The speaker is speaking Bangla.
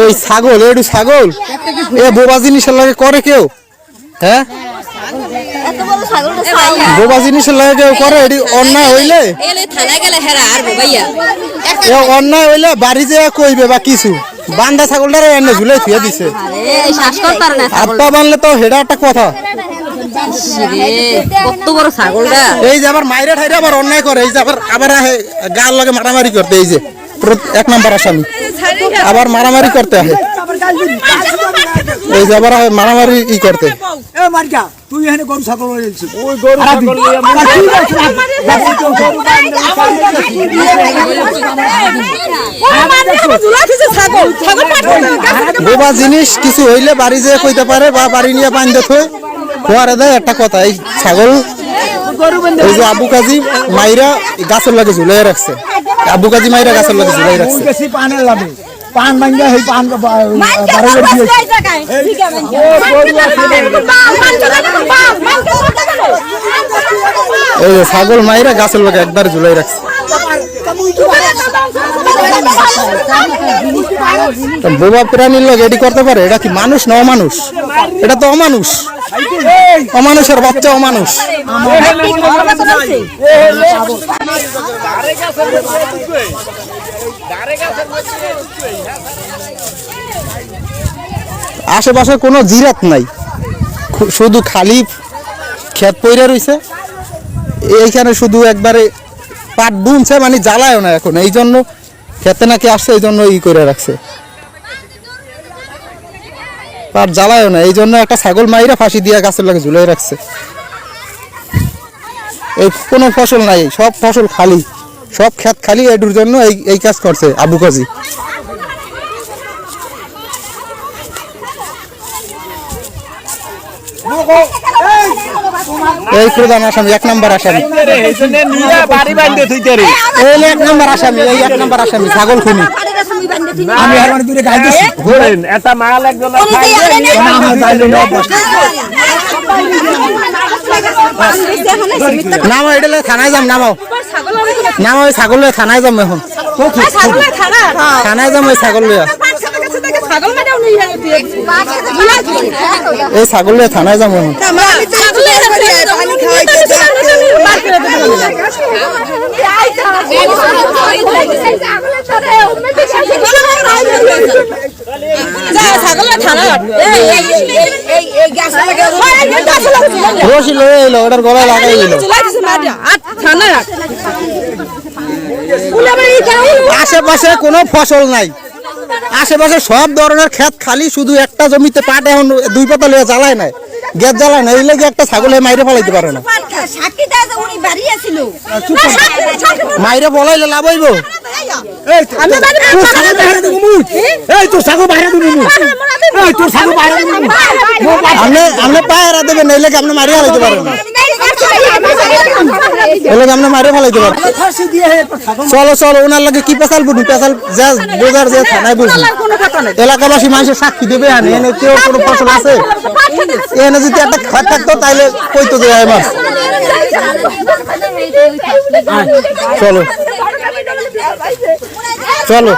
এই ছাগল এটু ছাগল এ বোবা জিনিসের লাগে করে কেউ হ্যাঁ বোবা জিনিসের লাগে কেউ করে এটি অন্যায় হইলে অন্যায় হইলে বাড়ি যে কইবে বা কিছু বান্ধা ছাগলটারে এনে ঝুলে থুয়ে দিছে আত্মা বানলে তো হেডা একটা কথা কত বড় ছাগলটা এই যে আবার মাইরা ঠাইরা আবার অন্যায় করে এই যে আবার গাল লাগে মারামারি করতে এই যে 1 নম্বর আসামি আবার মারামারি করতে আসে এই যে আবার মারামারি ই করতে তুই এখানে গরু ছাগল বোবা জিনিস কিছু হইলে বাড়ি যেয়ে কইতে পারে বা বাড়ি নিয়ে বান্ধে থই খোয়ারে দেয় একটা কথা এই ছাগল এই যে আবু কাজী মাইরা গাছের লাগে ঝুলাই রাখছে আবু কাজী মাইরা গাছের লাগে ঝুলাই রাখছে পান ভাঙ্গা এই পান এই যে ছাগল মাইরা গাছের লাগে একবার ঝুলাই রাখছে বোবা প্রাণীর লোক এটি করতে পারে এটা কি মানুষ না অমানুষ এটা তো অমানুষ অমানুষের বাচ্চা অমানুষ আশেপাশে কোনো জিরাত নাই শুধু খালি ক্ষেত পইরা রইছে এইখানে শুধু একবারে পাট বুনছে মানে জ্বালায়ও না এখন এই জন্য খেতে নাকি আসছে এই জন্য ই করে রাখছে পাট জ্বালায়ও না এই জন্য একটা ছাগল মাইরা ফাঁসি দিয়ে গাছের লাগে ঝুলাই রাখছে এই কোনো ফসল নাই সব ফসল খালি সব ক্ষেত খালি এডুর জন্য এই কাজ করছে আবু কাজী এই প্রধান আসামি 1 নম্বর আসামি এই 1 নম্বর আসামি এই 1 নম্বর আসামি ছাগল খুনি আমি আর দূরে গাইতেছি ঘোরেন এটা মাল একজন নামো এটা থানায় যাম নামো নামো ওই ছাগল লয়ে থানায় যাম এখন থানায় যাম ওই ছাগল লয়ে এই ছাগল লয়ে থানায় যাম এখন রশি লয়ে এলো ওটার গলায় লাগাই দিল আশেপাশে কোনো ফসল নাই আশেপাশে সব ধরনের ক্ষেত খালি শুধু একটা জমিতে পাট এখন 2 পাতা লয়ে জ্বালায় নাই গ্যাস জ্বালায় না এই লাগে একটা ছাগলে মাইরে ফেলাইতে পারে না মাইরে বলাইলে লাভ হইব আপনি পায়রা দেবেন এই লাগে আপনি মারিয়ে ফেলাইতে পারেন না এলে আমরা মারে ফেলাইতে পারি চলো চলো ওনার লাগে কি পেশাল বুঝি পেশাল যা বোঝার যে থানায় বুঝি এলাকাবাসী মানুষের সাক্ষী দেবে আনে এনে কেউ কোনো ফসল আছে এনে যদি একটা খাত থাকতো তাইলে কইতো যে মাছ চলো চলো